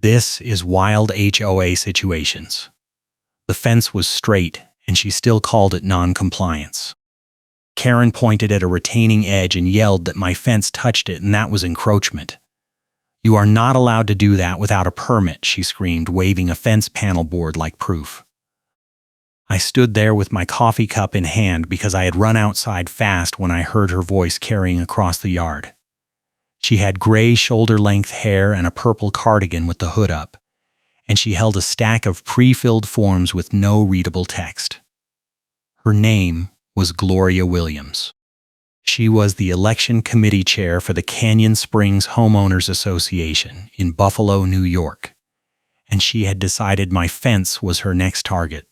This is wild HOA situations. The fence was straight, and she still called it non-compliance. Karen pointed at a retaining edge and yelled that my fence touched it and that was encroachment. "You are not allowed to do that without a permit," she screamed, waving a fence panel board like proof. I stood there with my coffee cup in hand because I had run outside fast when I heard her voice carrying across the yard. She had gray shoulder-length hair and a purple cardigan with the hood up, and she held a stack of pre-filled forms with no readable text. Her name was Gloria Williams. She was the election committee chair for the Canyon Springs Homeowners Association in Buffalo, New York, and she had decided my fence was her next target.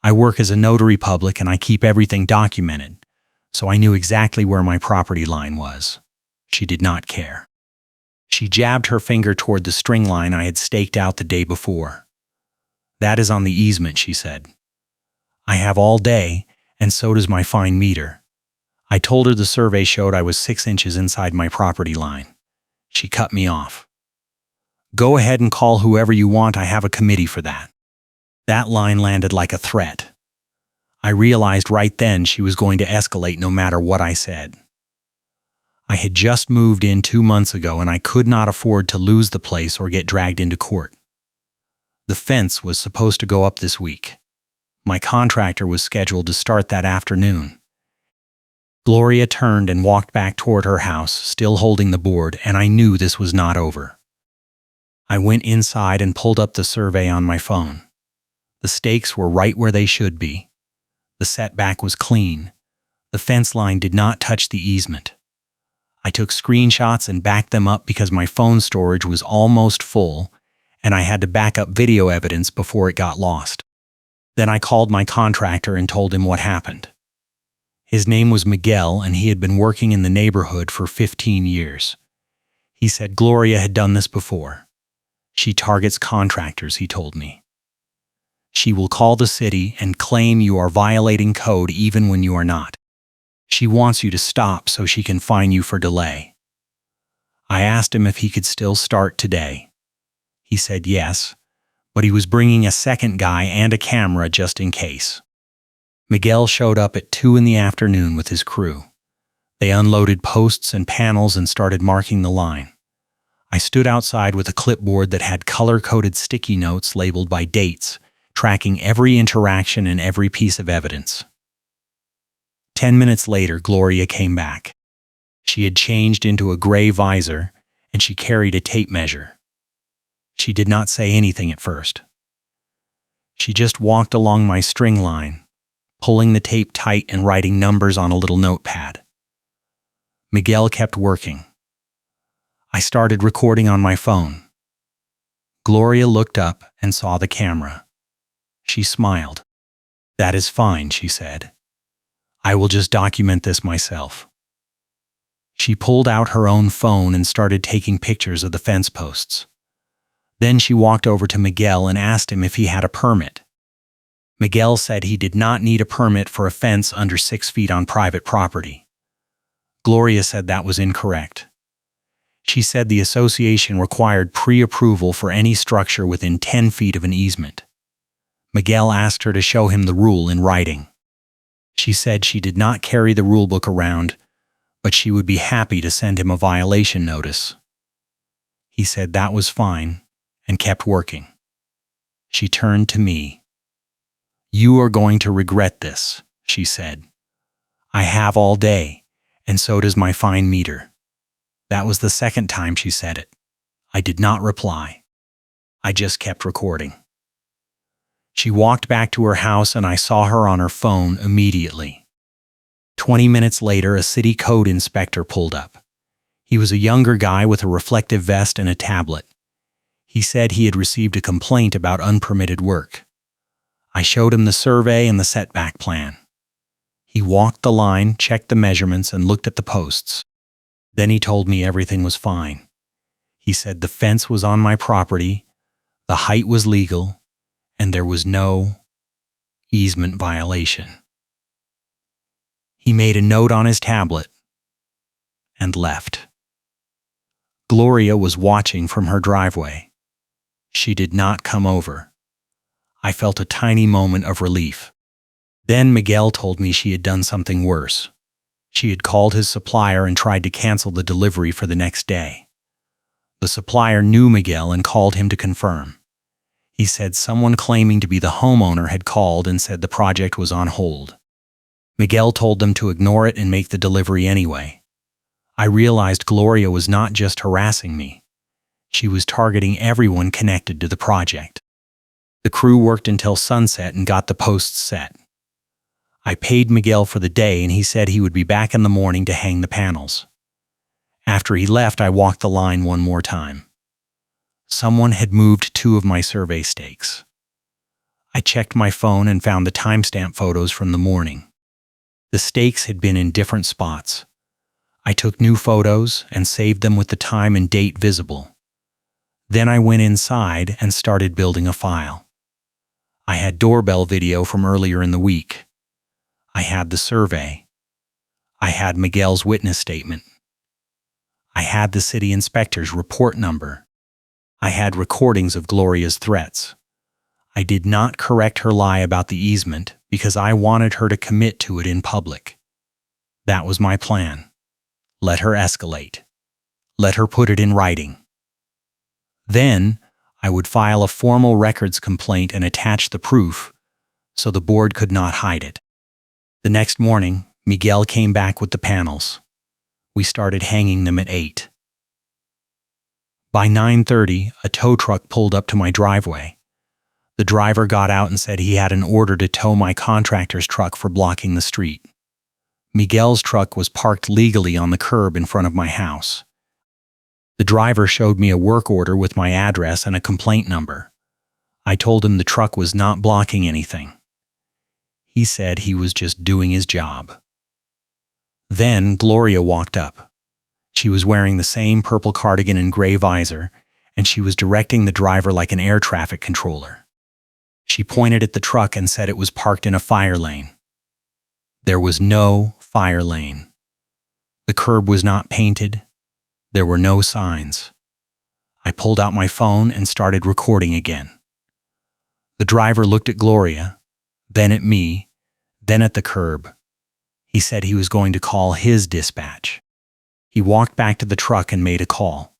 I work as a notary public and I keep everything documented, so I knew exactly where my property line was. She did not care. She jabbed her finger toward the string line I had staked out the day before. "That is on the easement," she said. "I have all day, and so does my fine meter." I told her the survey showed I was 6 inches inside my property line. She cut me off. "Go ahead and call whoever you want. I have a committee for that." That line landed like a threat. I realized right then she was going to escalate no matter what I said. I had just moved in 2 months ago and I could not afford to lose the place or get dragged into court. The fence was supposed to go up this week. My contractor was scheduled to start that afternoon. Gloria turned and walked back toward her house, still holding the board, and I knew this was not over. I went inside and pulled up the survey on my phone. The stakes were right where they should be. The setback was clean. The fence line did not touch the easement. I took screenshots and backed them up because my phone storage was almost full, and I had to back up video evidence before it got lost. Then I called my contractor and told him what happened. His name was Miguel, and he had been working in the neighborhood for 15 years. He said Gloria had done this before. "She targets contractors," he told me. "She will call the city and claim you are violating code even when you are not. She wants you to stop so she can fine you for delay." I asked him if he could still start today. He said yes, but he was bringing a second guy and a camera just in case. Miguel showed up at 2 in the afternoon with his crew. They unloaded posts and panels and started marking the line. I stood outside with a clipboard that had color-coded sticky notes labeled by dates, tracking every interaction and every piece of evidence. 10 minutes later, Gloria came back. She had changed into a gray visor, and she carried a tape measure. She did not say anything at first. She just walked along my string line, pulling the tape tight and writing numbers on a little notepad. Miguel kept working. I started recording on my phone. Gloria looked up and saw the camera. She smiled. "That is fine," she said. "I will just document this myself." She pulled out her own phone and started taking pictures of the fence posts. Then she walked over to Miguel and asked him if he had a permit. Miguel said he did not need a permit for a fence under 6 feet on private property. Gloria said that was incorrect. She said the association required pre-approval for any structure within 10 feet of an easement. Miguel asked her to show him the rule in writing. She said she did not carry the rulebook around, but she would be happy to send him a violation notice. He said that was fine and kept working. She turned to me. "You are going to regret this," she said. "I have all day, and so does my fine meter." That was the second time she said it. I did not reply. I just kept recording. She walked back to her house and I saw her on her phone immediately. 20 minutes later, a city code inspector pulled up. He was a younger guy with a reflective vest and a tablet. He said he had received a complaint about unpermitted work. I showed him the survey and the setback plan. He walked the line, checked the measurements, and looked at the posts. Then he told me everything was fine. He said the fence was on my property, the height was legal, and there was no easement violation. He made a note on his tablet and left. Gloria was watching from her driveway. She did not come over. I felt a tiny moment of relief. Then Miguel told me she had done something worse. She had called his supplier and tried to cancel the delivery for the next day. The supplier knew Miguel and called him to confirm. He said someone claiming to be the homeowner had called and said the project was on hold. Miguel told them to ignore it and make the delivery anyway. I realized Gloria was not just harassing me. She was targeting everyone connected to the project. The crew worked until sunset and got the posts set. I paid Miguel for the day and he said he would be back in the morning to hang the panels. After he left, I walked the line one more time. Someone had moved 2 of my survey stakes. I checked my phone and found the timestamp photos from the morning. The stakes had been in different spots. I took new photos and saved them with the time and date visible. Then I went inside and started building a file. I had doorbell video from earlier in the week. I had the survey. I had Miguel's witness statement. I had the city inspector's report number. I had recordings of Gloria's threats. I did not correct her lie about the easement because I wanted her to commit to it in public. That was my plan. Let her escalate. Let her put it in writing. Then, I would file a formal records complaint and attach the proof so the board could not hide it. The next morning, Miguel came back with the panels. We started hanging them at 8. By 9:30, a tow truck pulled up to my driveway. The driver got out and said he had an order to tow my contractor's truck for blocking the street. Miguel's truck was parked legally on the curb in front of my house. The driver showed me a work order with my address and a complaint number. I told him the truck was not blocking anything. He said he was just doing his job. Then Gloria walked up. She was wearing the same purple cardigan and gray visor, and she was directing the driver like an air traffic controller. She pointed at the truck and said it was parked in a fire lane. There was no fire lane. The curb was not painted. There were no signs. I pulled out my phone and started recording again. The driver looked at Gloria, then at me, then at the curb. He said he was going to call his dispatch. He walked back to the truck and made a call.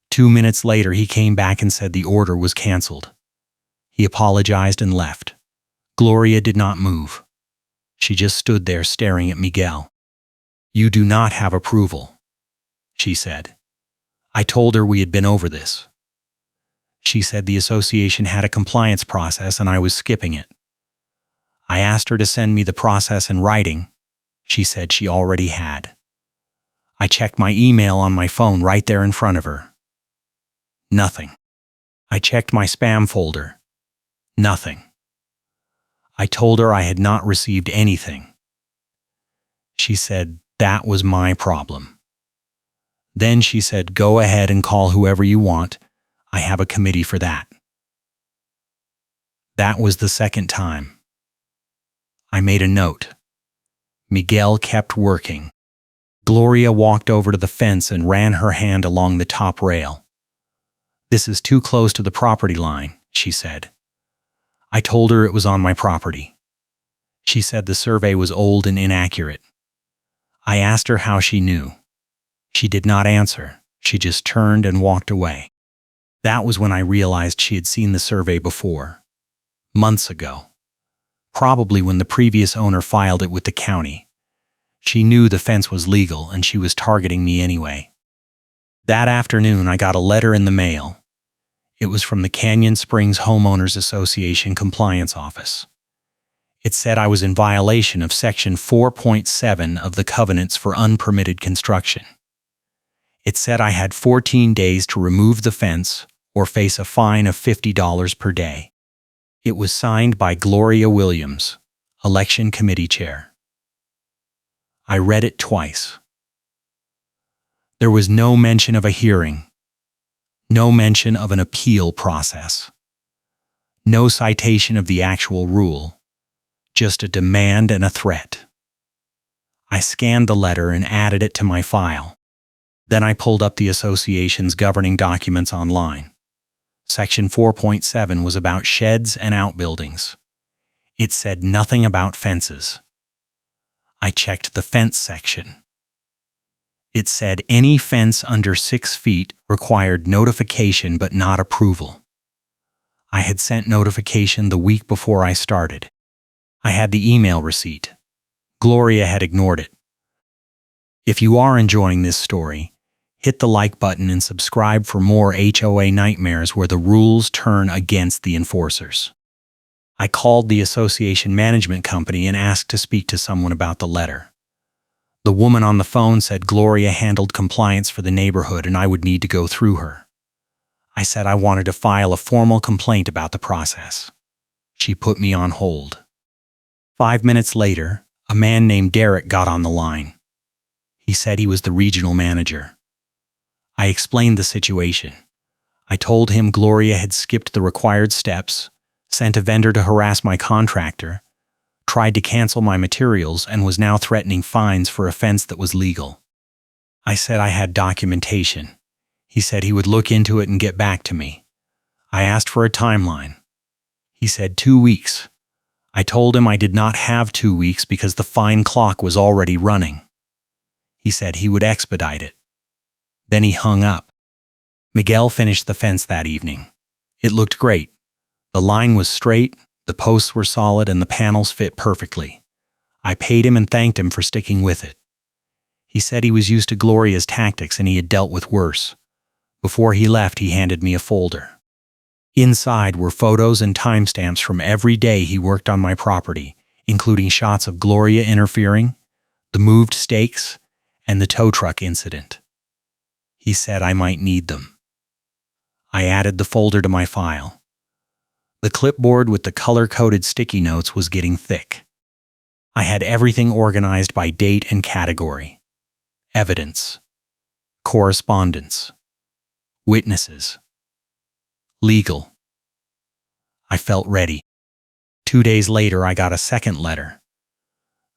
2 minutes later, he came back and said the order was canceled. He apologized and left. Gloria did not move. She just stood there staring at Miguel. "You do not have approval," she said. I told her we had been over this. She said the association had a compliance process and I was skipping it. I asked her to send me the process in writing. She said she already had. I checked my email on my phone right there in front of her. Nothing. I checked my spam folder. Nothing. I told her I had not received anything. She said that was my problem. Then she said, "Go ahead and call whoever you want. I have a committee for that." That was the second time. I made a note. Miguel kept working. Gloria walked over to the fence and ran her hand along the top rail. "This is too close to the property line," she said. I told her it was on my property. She said the survey was old and inaccurate. I asked her how she knew. She did not answer. She just turned and walked away. That was when I realized she had seen the survey before. Months ago. Probably when the previous owner filed it with the county. She knew the fence was legal and she was targeting me anyway. That afternoon, I got a letter in the mail. It was from the Canyon Springs Homeowners Association Compliance Office. It said I was in violation of Section 4.7 of the Covenants for Unpermitted Construction. It said I had 14 days to remove the fence or face a fine of $50 per day. It was signed by Gloria Williams, Election Committee Chair. I read it twice. There was no mention of a hearing. No mention of an appeal process. No citation of the actual rule. Just a demand and a threat. I scanned the letter and added it to my file. Then I pulled up the association's governing documents online. Section 4.7 was about sheds and outbuildings. It said nothing about fences. I checked the fence section. It said any fence under 6 feet required notification but not approval. I had sent notification the week before I started. I had the email receipt. Gloria had ignored it. If you are enjoying this story, hit the like button and subscribe for more HOA nightmares where the rules turn against the enforcers. I called the association management company and asked to speak to someone about the letter. The woman on the phone said Gloria handled compliance for the neighborhood and I would need to go through her. I said I wanted to file a formal complaint about the process. She put me on hold. 5 minutes later, a man named Derek got on the line. He said he was the regional manager. I explained the situation. I told him Gloria had skipped the required steps, sent a vendor to harass my contractor, tried to cancel my materials, and was now threatening fines for a fence that was legal. I said I had documentation. He said he would look into it and get back to me. I asked for a timeline. He said 2 weeks. I told him I did not have 2 weeks because the fine clock was already running. He said he would expedite it. Then he hung up. Miguel finished the fence that evening. It looked great. The line was straight, the posts were solid, and the panels fit perfectly. I paid him and thanked him for sticking with it. He said he was used to Gloria's tactics and he had dealt with worse. Before he left, he handed me a folder. Inside were photos and timestamps from every day he worked on my property, including shots of Gloria interfering, the moved stakes, and the tow truck incident. He said I might need them. I added the folder to my file. The clipboard with the color-coded sticky notes was getting thick. I had everything organized by date and category. Evidence, correspondence, witnesses, legal. I felt ready. 2 days later, I got a second letter.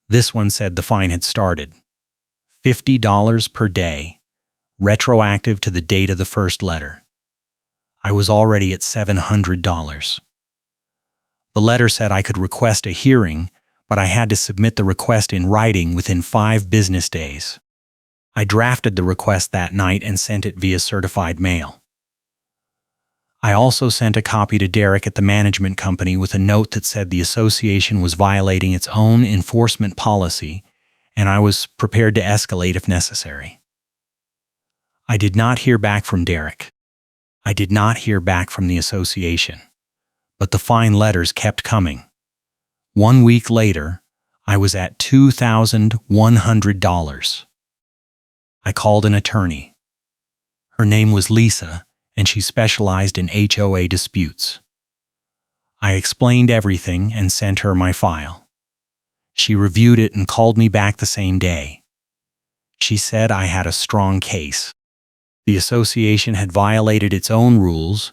This one said the fine had started. $50 per day, retroactive to the date of the first letter. I was already at $700. The letter said I could request a hearing, but I had to submit the request in writing within 5 business days. I drafted the request that night and sent it via certified mail. I also sent a copy to Derek at the management company with a note that said the association was violating its own enforcement policy, and I was prepared to escalate if necessary. I did not hear back from Derek. I did not hear back from the association. But the fine letters kept coming. 1 week later, I was at $2,100. I called an attorney. Her name was Lisa, and she specialized in HOA disputes. I explained everything and sent her my file. She reviewed it and called me back the same day. She said I had a strong case. The association had violated its own rules,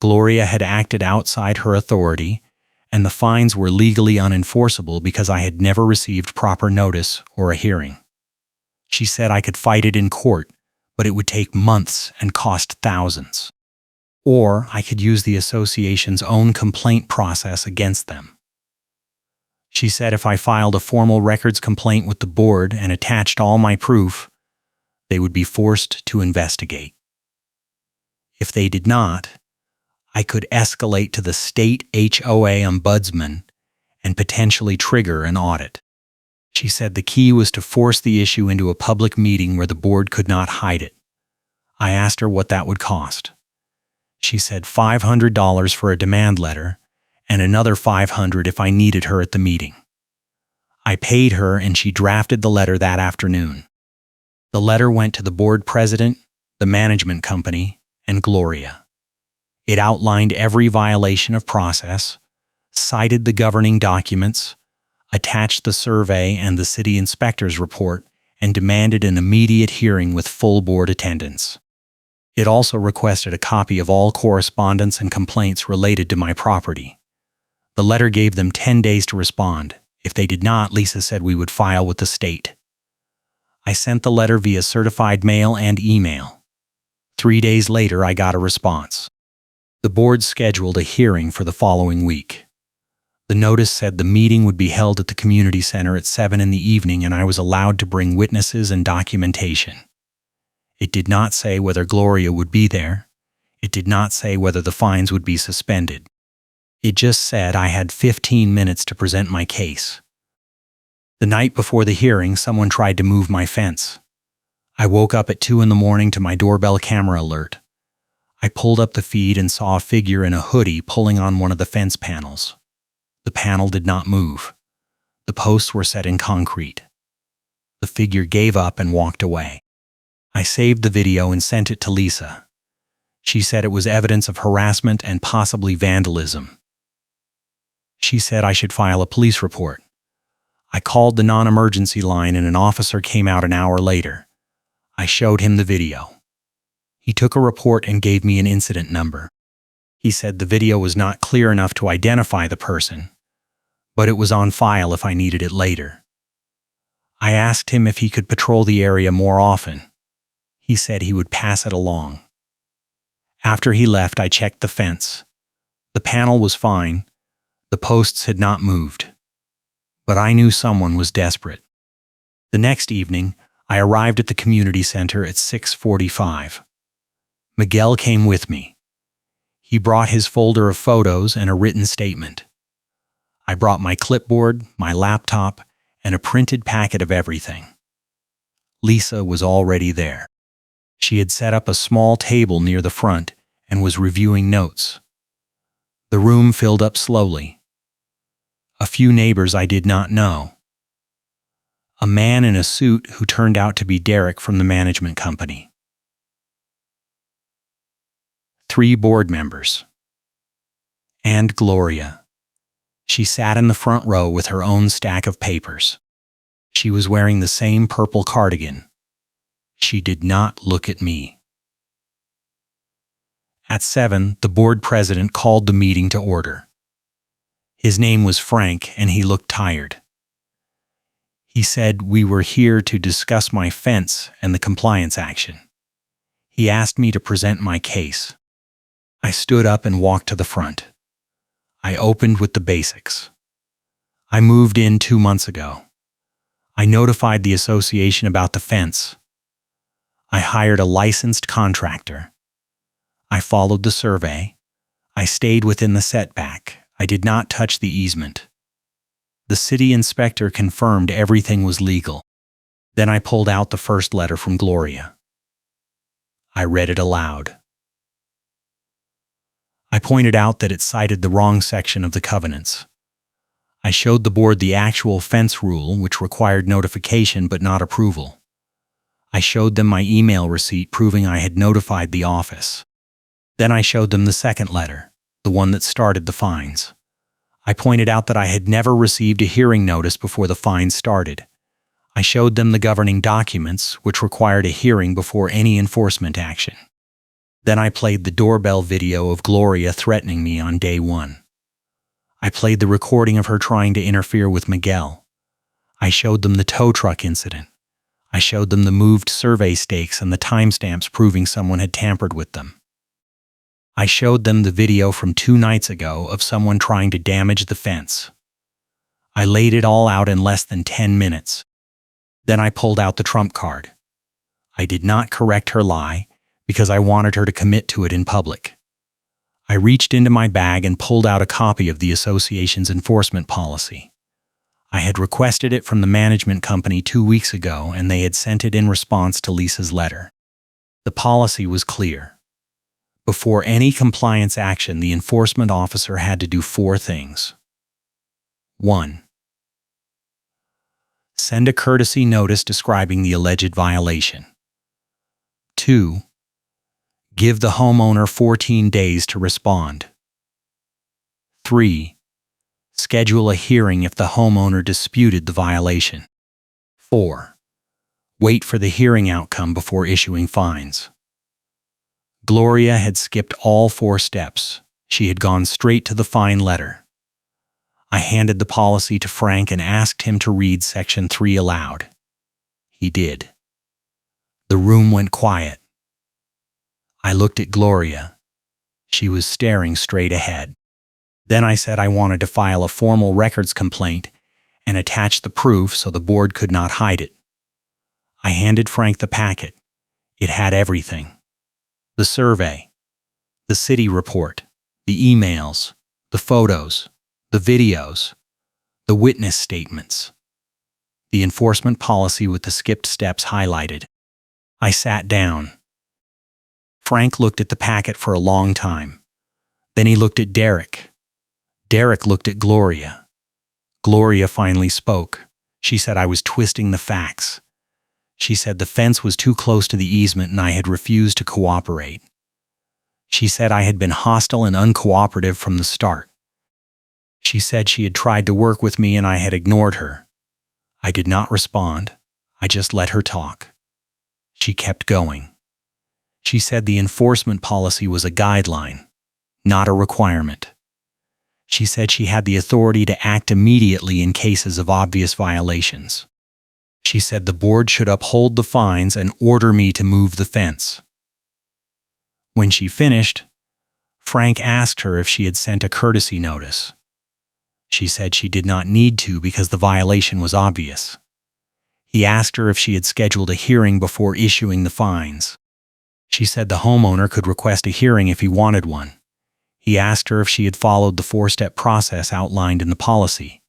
Gloria had acted outside her authority, and the fines were legally unenforceable because I had never received proper notice or a hearing. She said I could fight it in court, but it would take months and cost thousands. Or I could use the association's own complaint process against them. She said if I filed a formal records complaint with the board and attached all my proof, they would be forced to investigate. If they did not, I could escalate to the state HOA ombudsman and potentially trigger an audit. She said the key was to force the issue into a public meeting where the board could not hide it. I asked her what that would cost. She said $500 for a demand letter and another $500 if I needed her at the meeting. I paid her and she drafted the letter that afternoon. The letter went to the board president, the management company, and Gloria. It outlined every violation of process, cited the governing documents, attached the survey and the city inspector's report, and demanded an immediate hearing with full board attendance. It also requested a copy of all correspondence and complaints related to my property. The letter gave them 10 days to respond. If they did not, Lisa said we would file with the state. I sent the letter via certified mail and email. 3 days later, I got a response. The board scheduled a hearing for the following week. The notice said the meeting would be held at the community center at 7 in the evening and I was allowed to bring witnesses and documentation. It did not say whether Gloria would be there. It did not say whether the fines would be suspended. It just said I had 15 minutes to present my case. The night before the hearing, someone tried to move my fence. I woke up at 2 in the morning to my doorbell camera alert. I pulled up the feed and saw a figure in a hoodie pulling on one of the fence panels. The panel did not move. The posts were set in concrete. The figure gave up and walked away. I saved the video and sent it to Lisa. She said it was evidence of harassment and possibly vandalism. She said I should file a police report. I called the non-emergency line and an officer came out an hour later. I showed him the video. He took a report and gave me an incident number. He said the video was not clear enough to identify the person, but it was on file if I needed it later. I asked him if he could patrol the area more often. He said he would pass it along. After he left, I checked the fence. The panel was fine. The posts had not moved. But I knew someone was desperate. The next evening, I arrived at the community center at 6:45. Miguel came with me. He brought his folder of photos and a written statement. I brought my clipboard, my laptop, and a printed packet of everything. Lisa was already there. She had set up a small table near the front and was reviewing notes. The room filled up slowly. A few neighbors I did not know. A man in a suit who turned out to be Derek from the management company. 3 board members. And Gloria. She sat in the front row with her own stack of papers. She was wearing the same purple cardigan. She did not look at me. At 7, the board president called the meeting to order. His name was Frank, and he looked tired. He said we were here to discuss my fence and the compliance action. He asked me to present my case. I stood up and walked to the front. I opened with the basics. I moved in 2 months ago. I notified the association about the fence. I hired a licensed contractor. I followed the survey. I stayed within the setback. I did not touch the easement. The city inspector confirmed everything was legal. Then I pulled out the first letter from Gloria. I read it aloud. I pointed out that it cited the wrong section of the covenants. I showed the board the actual fence rule, which required notification but not approval. I showed them my email receipt proving I had notified the office. Then I showed them the second letter, the one that started the fines. I pointed out that I had never received a hearing notice before the fines started. I showed them the governing documents, which required a hearing before any enforcement action. Then I played the doorbell video of Gloria threatening me on day 1. I played the recording of her trying to interfere with Miguel. I showed them the tow truck incident. I showed them the moved survey stakes and the timestamps proving someone had tampered with them. I showed them the video from 2 nights ago of someone trying to damage the fence. I laid it all out in less than 10 minutes. Then I pulled out the trump card. I did not correct her lie because I wanted her to commit to it in public. I reached into my bag and pulled out a copy of the association's enforcement policy. I had requested it from the management company 2 weeks ago, and they had sent it in response to Lisa's letter. The policy was clear. Before any compliance action, the enforcement officer had to do 4 things. 1. Send a courtesy notice describing the alleged violation. 2. Give the homeowner 14 days to respond. 3. Schedule a hearing if the homeowner disputed the violation. 4. Wait for the hearing outcome before issuing fines. Gloria had skipped all 4 steps. She had gone straight to the fine letter. I handed the policy to Frank and asked him to read Section 3 aloud. He did. The room went quiet. I looked at Gloria. She was staring straight ahead. Then I said I wanted to file a formal records complaint and attach the proof so the board could not hide it. I handed Frank the packet. It had everything. The survey, the city report, the emails, the photos, the videos, the witness statements, the enforcement policy with the skipped steps highlighted. I sat down. Frank looked at the packet for a long time. Then he looked at Derek. Derek looked at Gloria. Gloria finally spoke. She said I was twisting the facts. She said the fence was too close to the easement and I had refused to cooperate. She said I had been hostile and uncooperative from the start. She said she had tried to work with me and I had ignored her. I did not respond. I just let her talk. She kept going. She said the enforcement policy was a guideline, not a requirement. She said she had the authority to act immediately in cases of obvious violations. She said the board should uphold the fines and order me to move the fence. When she finished, Frank asked her if she had sent a courtesy notice. She said she did not need to because the violation was obvious. He asked her if she had scheduled a hearing before issuing the fines. She said the homeowner could request a hearing if he wanted one. He asked her if she had followed the 4-step process outlined in the policy.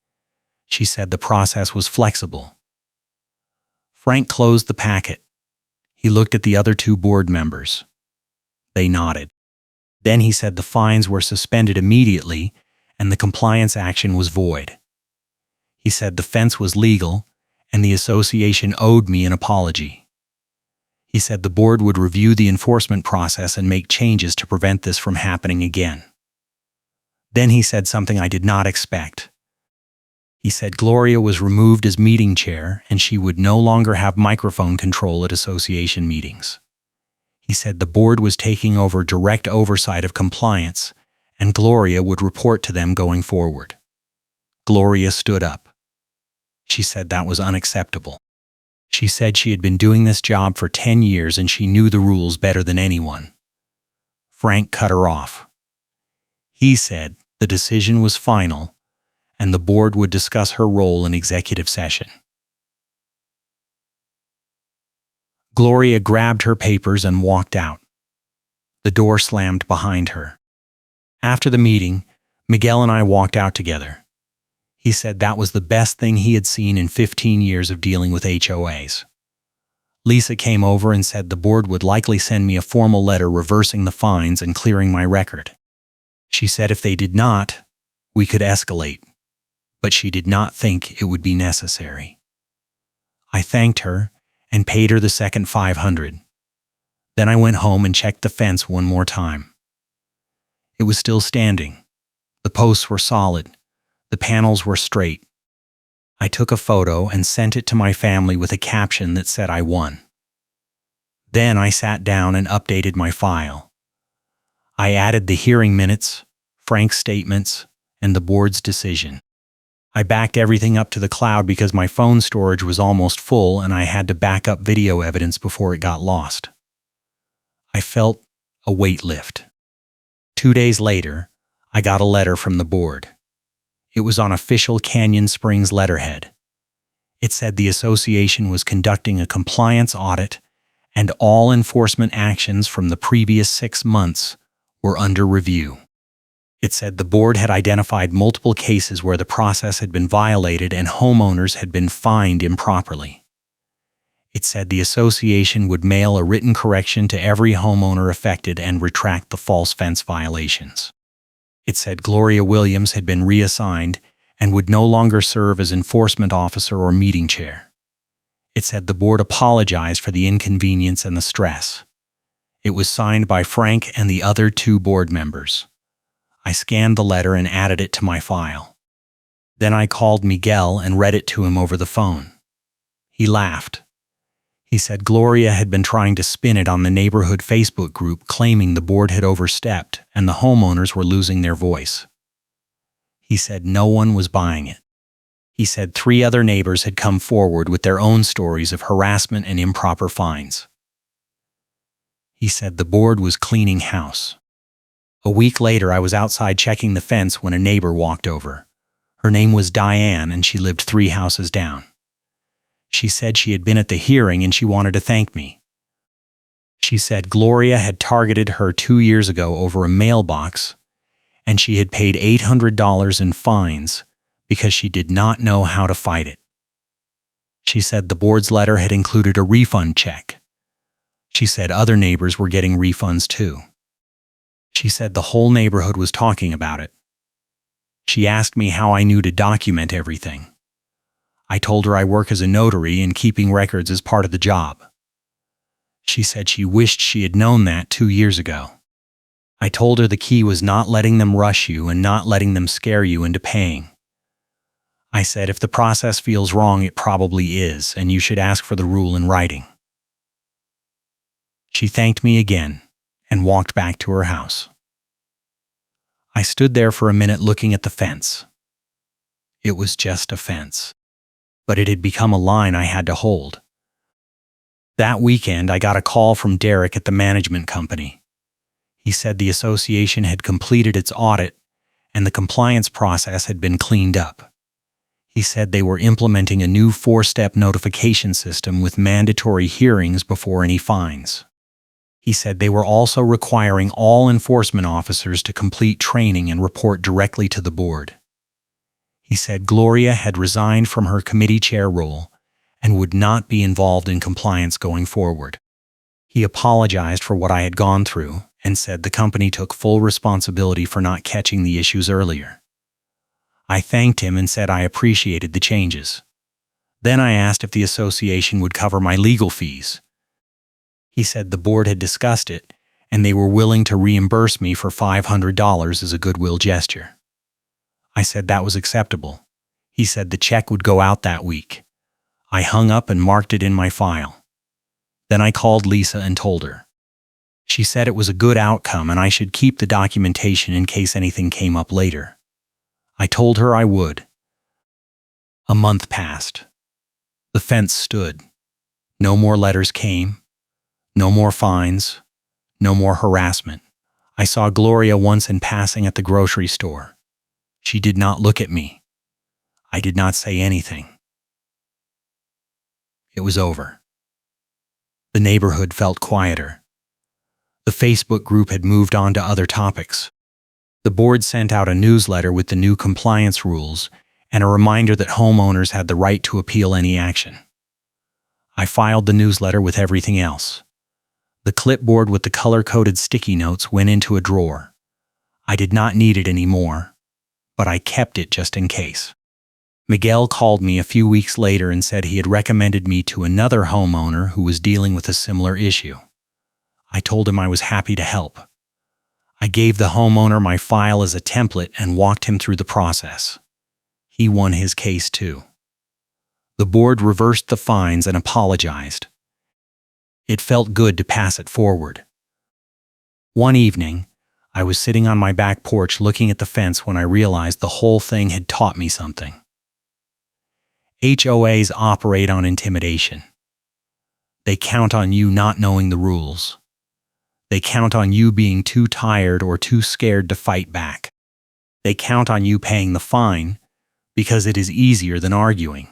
She said the process was flexible. Frank closed the packet. He looked at the other 2 board members. They nodded. Then he said the fines were suspended immediately and the compliance action was void. He said the fence was legal and the association owed me an apology. He said the board would review the enforcement process and make changes to prevent this from happening again. Then he said something I did not expect. He said Gloria was removed as meeting chair and she would no longer have microphone control at association meetings. He said the board was taking over direct oversight of compliance and Gloria would report to them going forward. Gloria stood up. She said that was unacceptable. She said she had been doing this job for 10 years and she knew the rules better than anyone. Frank cut her off. He said the decision was final and the board would discuss her role in executive session. Gloria grabbed her papers and walked out. The door slammed behind her. After the meeting, Miguel and I walked out together. He said that was the best thing he had seen in 15 years of dealing with HOAs. Lisa came over and said the board would likely send me a formal letter reversing the fines and clearing my record. She said if they did not, we could escalate, but she did not think it would be necessary. I thanked her and paid her the second $500. Then I went home and checked the fence one more time. It was still standing. The posts were solid. The panels were straight. I took a photo and sent it to my family with a caption that said I won. Then I sat down and updated my file. I added the hearing minutes, Frank's statements, and the board's decision. I backed everything up to the cloud because my phone storage was almost full and I had to back up video evidence before it got lost. I felt a weight lift. 2 days later, I got a letter from the board. It was on official Canyon Springs letterhead. It said the association was conducting a compliance audit and all enforcement actions from the previous 6 months were under review. It said the board had identified multiple cases where the process had been violated and homeowners had been fined improperly. It said the association would mail a written correction to every homeowner affected and retract the false fence violations. It said Gloria Williams had been reassigned and would no longer serve as enforcement officer or meeting chair. It said the board apologized for the inconvenience and the stress. It was signed by Frank and the other 2 board members. I scanned the letter and added it to my file. Then I called Miguel and read it to him over the phone. He laughed. He said Gloria had been trying to spin it on the neighborhood Facebook group claiming the board had overstepped and the homeowners were losing their voice. He said no one was buying it. He said 3 other neighbors had come forward with their own stories of harassment and improper fines. He said the board was cleaning house. A week later, I was outside checking the fence when a neighbor walked over. Her name was Diane, and she lived 3 houses down. She said she had been at the hearing and she wanted to thank me. She said Gloria had targeted her 2 years ago over a mailbox, and she had paid $800 in fines because she did not know how to fight it. She said the board's letter had included a refund check. She said other neighbors were getting refunds too. She said the whole neighborhood was talking about it. She asked me how I knew to document everything. I told her I work as a notary and keeping records is part of the job. She said she wished she had known that 2 years ago. I told her the key was not letting them rush you and not letting them scare you into paying. I said if the process feels wrong, it probably is, and you should ask for the rule in writing. She thanked me again and walked back to her house. I stood there for a minute looking at the fence. It was just a fence, but it had become a line I had to hold. That weekend, I got a call from Derek at the management company. He said the association had completed its audit and the compliance process had been cleaned up. He said they were implementing a new 4-step notification system with mandatory hearings before any fines. He said they were also requiring all enforcement officers to complete training and report directly to the board. He said Gloria had resigned from her committee chair role and would not be involved in compliance going forward. He apologized for what I had gone through and said the company took full responsibility for not catching the issues earlier. I thanked him and said I appreciated the changes. Then I asked if the association would cover my legal fees. He said the board had discussed it and they were willing to reimburse me for $500 as a goodwill gesture. I said that was acceptable. He said the check would go out that week. I hung up and marked it in my file. Then I called Lisa and told her. She said it was a good outcome and I should keep the documentation in case anything came up later. I told her I would. A month passed. The fence stood. No more letters came. No more fines. No more harassment. I saw Gloria once in passing at the grocery store. She did not look at me. I did not say anything. It was over. The neighborhood felt quieter. The Facebook group had moved on to other topics. The board sent out a newsletter with the new compliance rules and a reminder that homeowners had the right to appeal any action. I filed the newsletter with everything else. The clipboard with the color-coded sticky notes went into a drawer. I did not need it anymore, but I kept it just in case. Miguel called me a few weeks later and said he had recommended me to another homeowner who was dealing with a similar issue. I told him I was happy to help. I gave the homeowner my file as a template and walked him through the process. He won his case too. The board reversed the fines and apologized. It felt good to pass it forward. One evening, I was sitting on my back porch looking at the fence when I realized the whole thing had taught me something. HOAs operate on intimidation. They count on you not knowing the rules. They count on you being too tired or too scared to fight back. They count on you paying the fine because it is easier than arguing.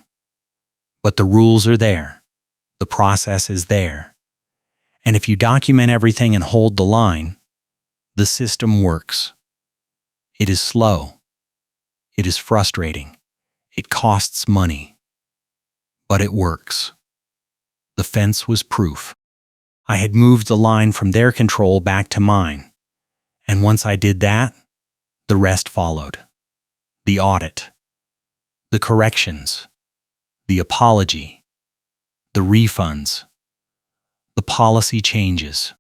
But the rules are there. The process is there. And if you document everything and hold the line, the system works. It is slow. It is frustrating. It costs money. But it works. The fence was proof. I had moved the line from their control back to mine. And once I did that, the rest followed. The audit, the corrections, the apology, the refunds, the policy changes.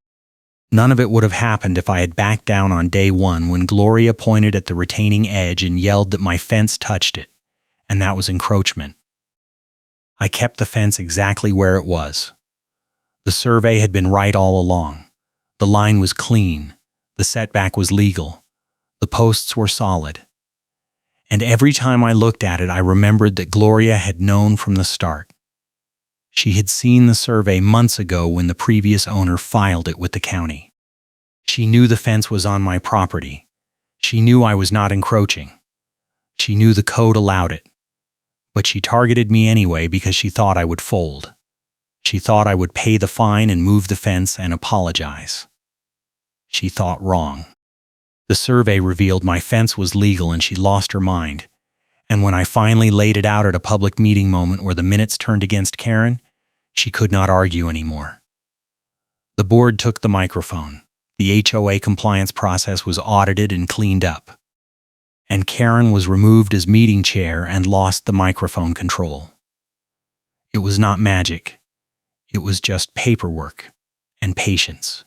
None of it would have happened if I had backed down on day one when Gloria pointed at the retaining edge and yelled that my fence touched it, and that was encroachment. I kept the fence exactly where it was. The survey had been right all along. The line was clean. The setback was legal. The posts were solid. And every time I looked at it, I remembered that Gloria had known from the start. She had seen the survey months ago when the previous owner filed it with the county. She knew the fence was on my property. She knew I was not encroaching. She knew the code allowed it. But she targeted me anyway because she thought I would fold. She thought I would pay the fine and move the fence and apologize. She thought wrong. The survey revealed my fence was legal and she lost her mind. And when I finally laid it out at a public meeting moment where the minutes turned against Karen, she could not argue anymore. The board took the microphone. The HOA compliance process was audited and cleaned up. And Karen was removed as meeting chair and lost the microphone control. It was not magic. It was just paperwork and patience.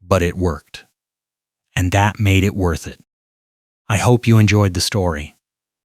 But it worked. And that made it worth it. I hope you enjoyed the story.